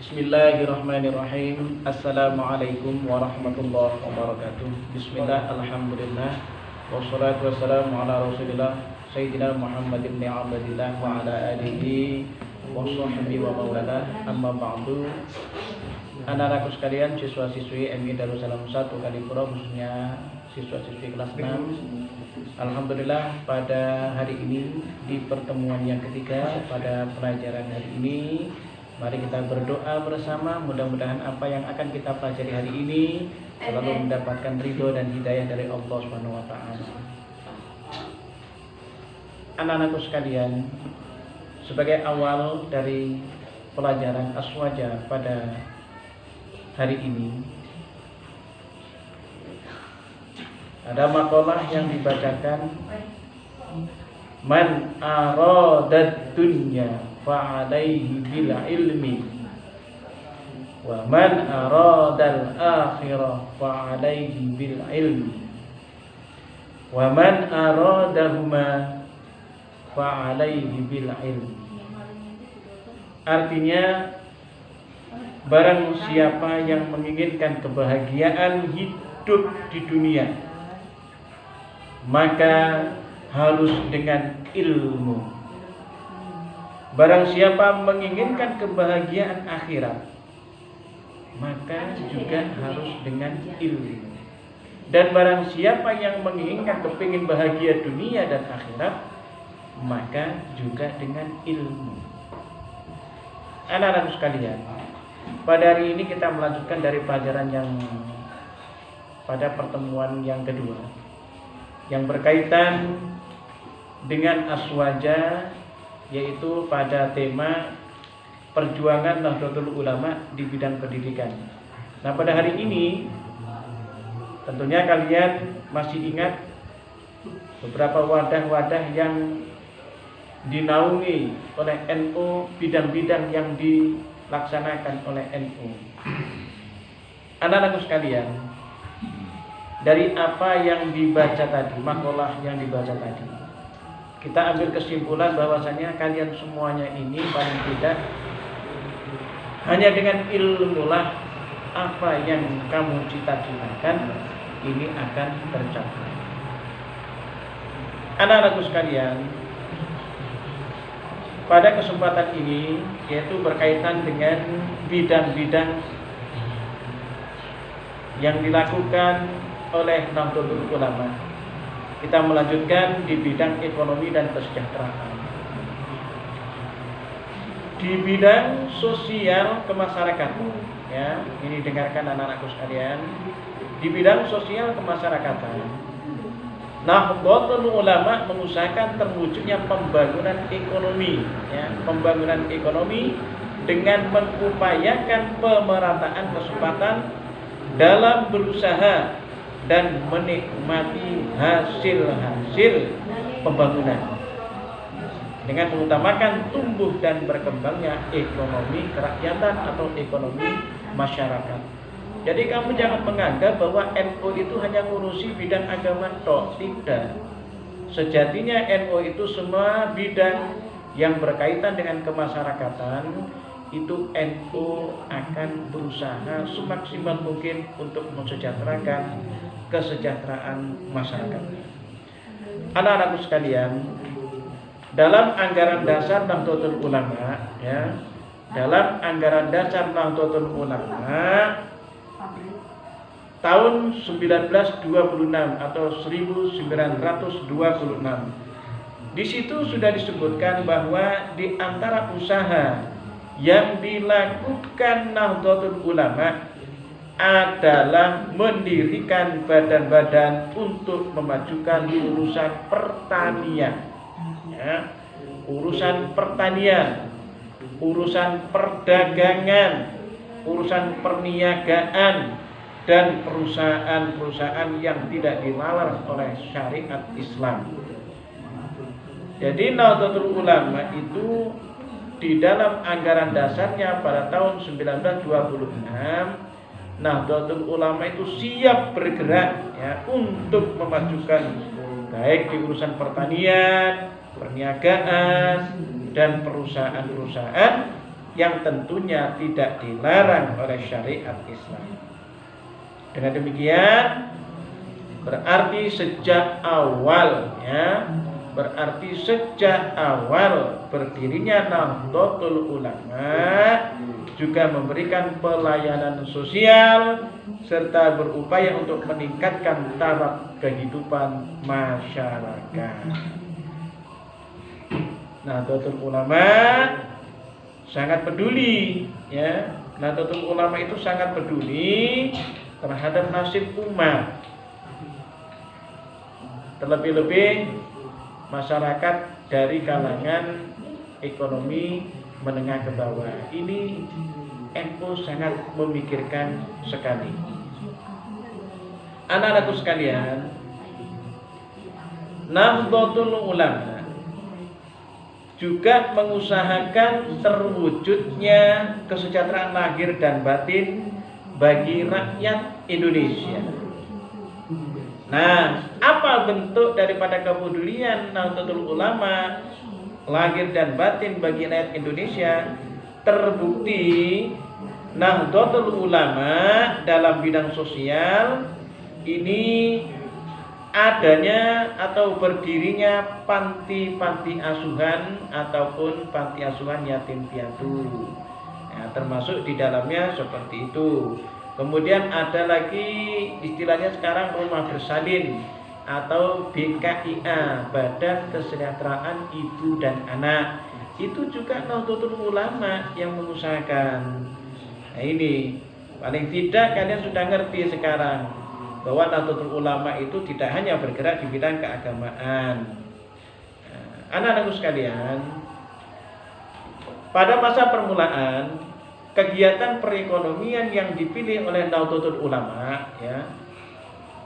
Bismillahirrahmanirrahim. Assalamualaikum warahmatullahi wabarakatuh. Bismillah, alhamdulillah, wassalatu wassalamu ala rasulillah Sayyidina Muhammad ibn Abdillah wa ala alihi wa sahbihi wa mawalah. Amma ba'du. Anak-anakku sekalian, siswa-siswi MI Darussalam 1 Kalipuro, khususnya siswa-siswi kelas 6. Alhamdulillah, pada hari ini di pertemuan yang ketiga pada pelajaran hari ini, mari kita berdoa bersama. Mudah-mudahan apa yang akan kita pelajari hari ini selalu mendapatkan ridho dan hidayah dari Allah Subhanahu wa taala. Anak-anakku sekalian, sebagai awal dari pelajaran aswaja pada hari ini, ada makalah yang dibacakan, man aradad dunya fa'alaihi bil ilmi wa man aradal akhirah fa'alaihi bil ilmi wa man aradahuma fa'alaihi bil ilmi. Artinya, barang siapa yang menginginkan kebahagiaan hidup di dunia, maka harus dengan ilmu. Barang siapa menginginkan kebahagiaan akhirat, maka juga harus dengan ilmu. Dan barang siapa yang menginginkan kepingin bahagia dunia dan akhirat, maka juga dengan ilmu. Anak-anak sekalian, pada hari ini kita melanjutkan dari pelajaran yang pada pertemuan yang kedua, yang berkaitan dengan aswaja, yaitu pada tema perjuangan Nahdlatul Ulama di bidang pendidikan. Nah, pada hari ini tentunya kalian masih ingat beberapa wadah-wadah yang dinaungi oleh NU, bidang-bidang yang dilaksanakan oleh NU. Anak-anakku sekalian, dari apa yang dibaca tadi, makalah yang dibaca tadi, kita ambil kesimpulan bahwasanya kalian semuanya ini paling tidak hanya dengan ilmulah apa yang kamu cita-citakan ini akan tercapai. Anak-anakku sekalian, pada kesempatan ini yaitu berkaitan dengan bidang-bidang yang dilakukan oleh Nahdlatul Ulama. Kita melanjutkan di bidang ekonomi dan kesejahteraan. Di bidang sosial kemasyarakatan, ya, ini dengarkan anak-anakku sekalian. Di bidang sosial kemasyarakatan, Nahdlatul Ulama mengusahakan terwujudnya pembangunan ekonomi, ya, pembangunan ekonomi dengan mengupayakan pemerataan kesempatan dalam berusaha dan menikmati hasil-hasil pembangunan dengan mengutamakan tumbuh dan berkembangnya ekonomi kerakyatan atau ekonomi masyarakat. Jadi kamu jangan menganggap bahwa NU itu hanya ngurusi bidang agama tok, tidak. Sejatinya NU itu semua bidang yang berkaitan dengan kemasyarakatan, itu NU akan berusaha semaksimal mungkin untuk mensejahterakan kesejahteraan masyarakat. Anak-anakku sekalian, dalam anggaran dasar Nahdlatul Ulama, ya, dalam anggaran dasar Nahdlatul Ulama tahun 1926 atau 1926, di situ sudah disebutkan bahwa di antara usaha yang dilakukan Nahdlatul Ulama adalah mendirikan badan-badan untuk memajukan urusan pertanian, ya, urusan pertanian, urusan perdagangan, urusan perniagaan, dan perusahaan-perusahaan yang tidak dilarang oleh syariat Islam. Jadi Nahdlatul Ulama itu di dalam anggaran dasarnya pada tahun 1926, Nahdlatul Ulama itu siap bergerak, ya, untuk memajukan baik di urusan pertanian, perniagaan, dan perusahaan-perusahaan yang tentunya tidak dilarang oleh syariat Islam. Dengan demikian berarti sejak awal berdirinya Nahdlatul Ulama juga memberikan pelayanan sosial serta berupaya untuk meningkatkan taraf kehidupan masyarakat. Nahdlatul Ulama sangat peduli, Nahdlatul Ulama itu sangat peduli terhadap nasib umat, terlebih-lebih masyarakat dari kalangan ekonomi menengah ke bawah. Ini NU sangat memikirkan sekali. Anak-anakku sekalian, Nahdlatul Ulama juga mengusahakan terwujudnya kesejahteraan lahir dan batin bagi rakyat Indonesia. Nah, apa bentuk daripada kepedulian Nahdlatul Ulama lahir dan batin bagi rakyat Indonesia? Terbukti Nahdlatul Ulama dalam bidang sosial ini adanya atau berdirinya panti-panti asuhan ataupun panti asuhan yatim piatu, termasuk di dalamnya seperti itu. Kemudian ada lagi istilahnya sekarang rumah bersalin atau BKIA, Badan Kesejahteraan Ibu dan Anak. Itu juga Nahdlatul Ulama yang mengusahakan. Nah ini paling tidak kalian sudah ngerti sekarang bahwa Nahdlatul Ulama itu tidak hanya bergerak di bidang keagamaan. Anak-anakku sekalian, pada masa permulaan kegiatan perekonomian yang dipilih oleh Nahdlatul Ulama,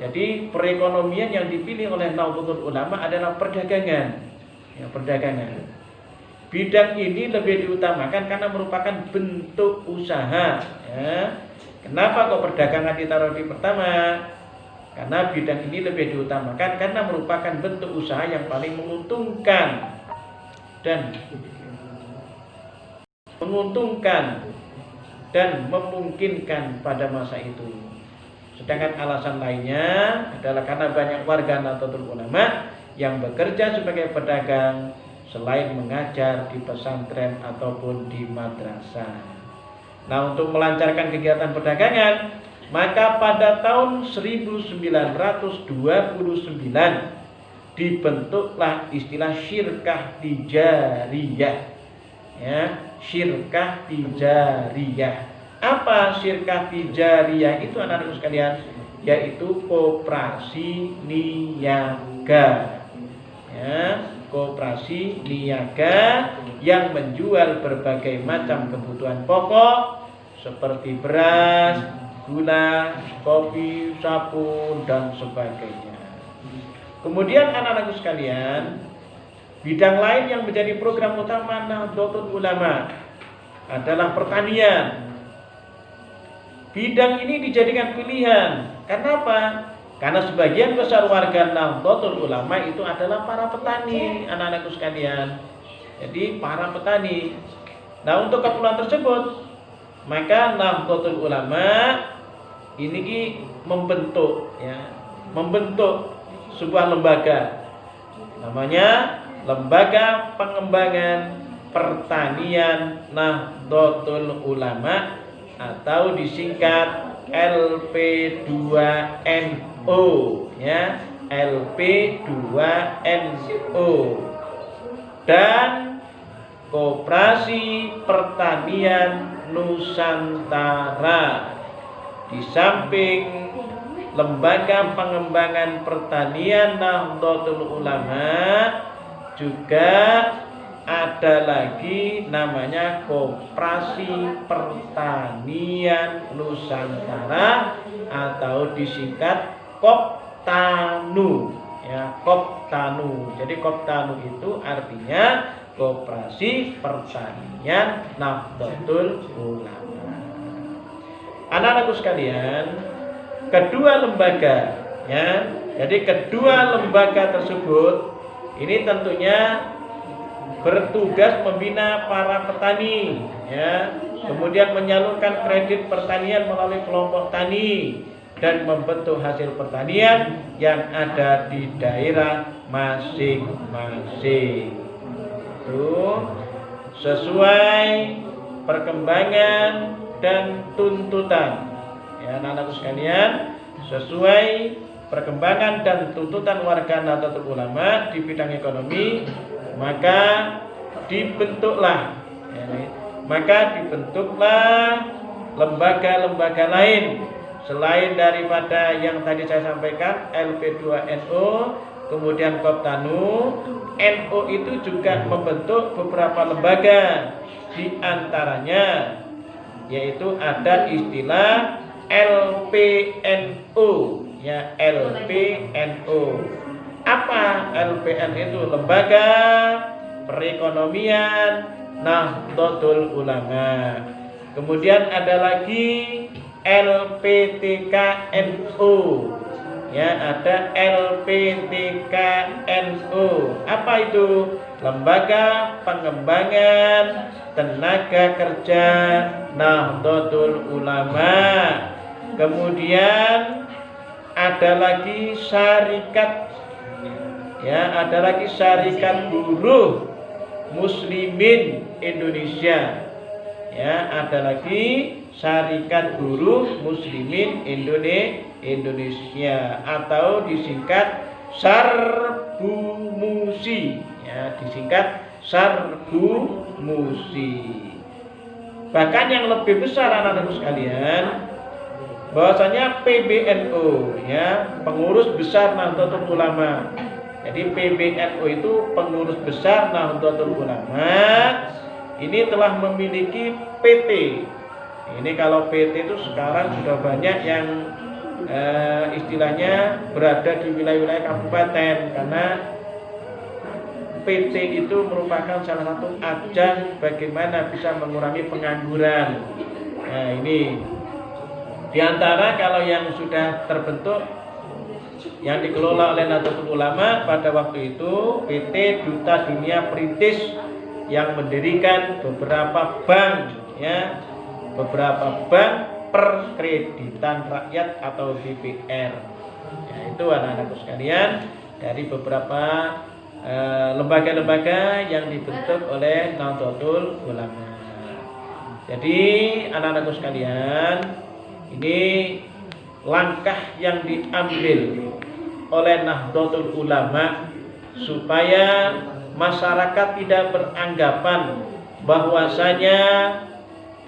jadi perekonomian yang dipilih oleh Nahdlatul Ulama adalah perdagangan, perdagangan. Bidang ini lebih diutamakan karena merupakan bentuk usaha. Kenapa kok perdagangan ditaruh di pertama? Karena bidang ini lebih diutamakan karena merupakan bentuk usaha yang paling menguntungkan dan memungkinkan pada masa itu. Sedangkan alasan lainnya adalah karena banyak warga Nahdlatul Ulama yang bekerja sebagai pedagang selain mengajar di pesantren ataupun di madrasah. Nah, untuk melancarkan kegiatan perdagangan, maka pada tahun 1929 dibentuklah istilah syirkah tijariyah. Syirkah tijariyah. Apa syirkah tijariyah itu anak-anak sekalian? Yaitu koperasi niaga. Koperasi niaga yang menjual berbagai macam kebutuhan pokok seperti beras, gula, kopi, sabun, dan sebagainya. Kemudian anak-anakku sekalian, bidang lain yang menjadi program utama Nahdlatul Ulama adalah pertanian. Bidang ini dijadikan pilihan. Kenapa? Karena sebagian besar warga Nahdlatul Ulama itu adalah para petani, anak-anakku sekalian. Jadi para petani. Nah, untuk keperluan tersebut, maka Nahdlatul Ulama ini membentuk sebuah lembaga, namanya Lembaga Pengembangan Pertanian Nahdlatul Ulama atau disingkat LP2NO, LP2NO, dan Koperasi Pertanian Nusantara. Di samping Lembaga Pengembangan Pertanian Nahdlatul Ulama, juga ada lagi namanya Koperasi Pertanian Nusantara atau disingkat Koptanu, Koptanu. Jadi Koptanu itu artinya Koperasi Pertanian Nahdlatul Ulama. Anak-anakku sekalian, kedua lembaga, jadi kedua lembaga tersebut ini tentunya bertugas membina para petani, ya. Kemudian menyalurkan kredit pertanian melalui kelompok tani dan membentuk hasil pertanian yang ada di daerah masing-masing. Itu sesuai perkembangan dan tuntutan. Ya, anak-anakku sekalian, sesuai perkembangan dan tuntutan warga Nahdlatul Ulama di bidang ekonomi, maka dibentuklah lembaga-lembaga lain selain daripada yang tadi saya sampaikan, LP2NU, kemudian Koptanu. NU itu juga membentuk beberapa lembaga, di antaranya yaitu ada istilah LPNU, ya, LPNU. Apa LPNU itu? Lembaga Perekonomian Nahdlatul Ulama. Kemudian ada lagi LPTKNU, ya, ada LPTKNU. Apa itu? Lembaga Pengembangan Tenaga Kerja Nahdlatul Ulama. Kemudian ada lagi syarikat, ya, ada lagi Syarikat Buruh Muslimin Indonesia, ya, ada lagi Syarikat Buruh Muslimin Indonesia atau disingkat Sarbumusi, ya, disingkat Sarbumusi. Bahkan yang lebih besar anak-anakku sekalian, bahwasanya PBNU, ya, pengurus besar Nahdlatul Ulama. Jadi PBNU itu pengurus besar Nahdlatul Ulama. Ini telah memiliki PT. Ini kalau PT itu sekarang sudah banyak yang istilahnya berada di wilayah-wilayah kabupaten, karena PT itu merupakan salah satu ajang bagaimana bisa mengurangi pengangguran. Nah, ini diantara kalau yang sudah terbentuk yang dikelola oleh Nahdlatul Ulama pada waktu itu, PT Duta Dunia Perintis yang mendirikan beberapa bank, ya, beberapa bank perkreditan rakyat atau BPR. Ya, itu anak-anakku sekalian dari beberapa lembaga-lembaga yang dibentuk oleh Nahdlatul Ulama. Jadi anak-anakku sekalian, ini langkah yang diambil oleh Nahdlatul Ulama supaya masyarakat tidak beranggapan bahwasanya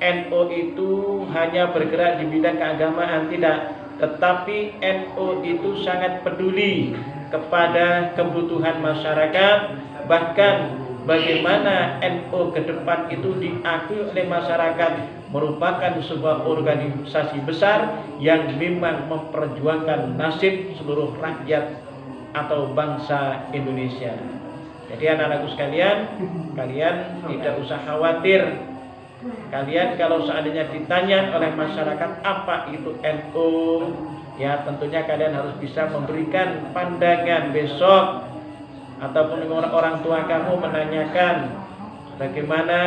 NU itu hanya bergerak di bidang keagamaan, tidak, tetapi NU itu sangat peduli kepada kebutuhan masyarakat, bahkan bagaimana NU ke depan itu diakui oleh masyarakat merupakan sebuah organisasi besar yang memang memperjuangkan nasib seluruh rakyat atau bangsa Indonesia. Jadi anak-anakku sekalian, kalian tidak usah khawatir. Kalian kalau seandainya ditanya oleh masyarakat apa itu NU, ya tentunya kalian harus bisa memberikan pandangan besok, ataupun orang tua kamu menanyakan bagaimana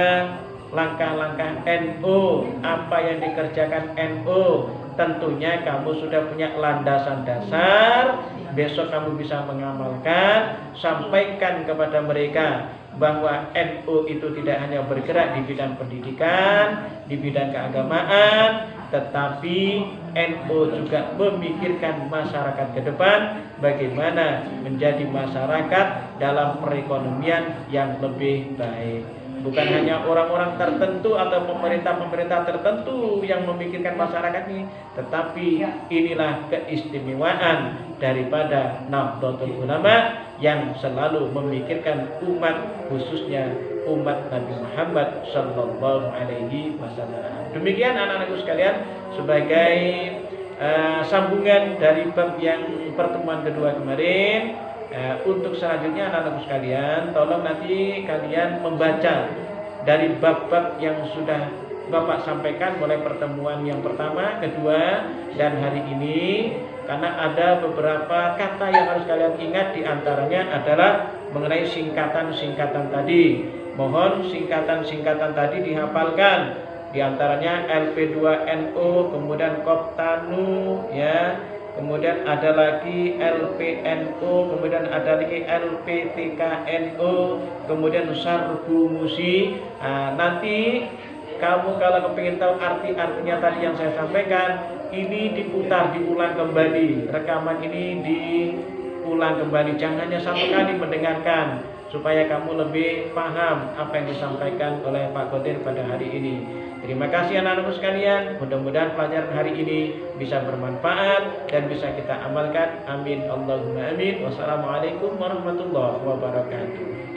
langkah-langkah NU, apa yang dikerjakan NU, tentunya kamu sudah punya landasan dasar. Besok kamu bisa mengamalkan, sampaikan kepada mereka bahwa NU itu tidak hanya bergerak di bidang pendidikan, di bidang keagamaan, tetapi NU juga memikirkan masyarakat ke depan, bagaimana menjadi masyarakat dalam perekonomian yang lebih baik. Bukan hanya orang-orang tertentu atau pemerintah-pemerintah tertentu yang memikirkan masyarakat ini, tetapi inilah keistimewaan daripada Nahdlatul Ulama yang selalu memikirkan umat, khususnya umat Nabi Muhammad Sallallahu Alaihi Wasallam. Demikian anak-anakku sekalian, sebagai sambungan dari bab yang pertemuan kedua kemarin. Untuk selanjutnya anak-anakku sekalian, tolong nanti kalian membaca dari bab-bab yang sudah Bapak sampaikan mulai pertemuan yang pertama, kedua, dan hari ini, karena ada beberapa kata yang harus kalian ingat, diantaranya adalah mengenai singkatan-singkatan tadi. Mohon singkatan-singkatan tadi dihafalkan. Di antaranya LP2NO, kemudian Koptanu, ya. Kemudian ada lagi LPNO, kemudian ada lagi LPTKNO, kemudian Sarbu Musi. Nah, nanti kamu kalau kepingin tahu arti-artinya tadi yang saya sampaikan, ini diulang kembali. Rekaman ini diulang kembali. Jangan hanya satu kali mendengarkan, supaya kamu lebih paham apa yang disampaikan oleh Pak Qadir pada hari ini. Terima kasih anak-anakku sekalian. Mudah-mudahan pelajaran hari ini bisa bermanfaat dan bisa kita amalkan. Amin Allahumma amin. Wassalamualaikum warahmatullahi wabarakatuh.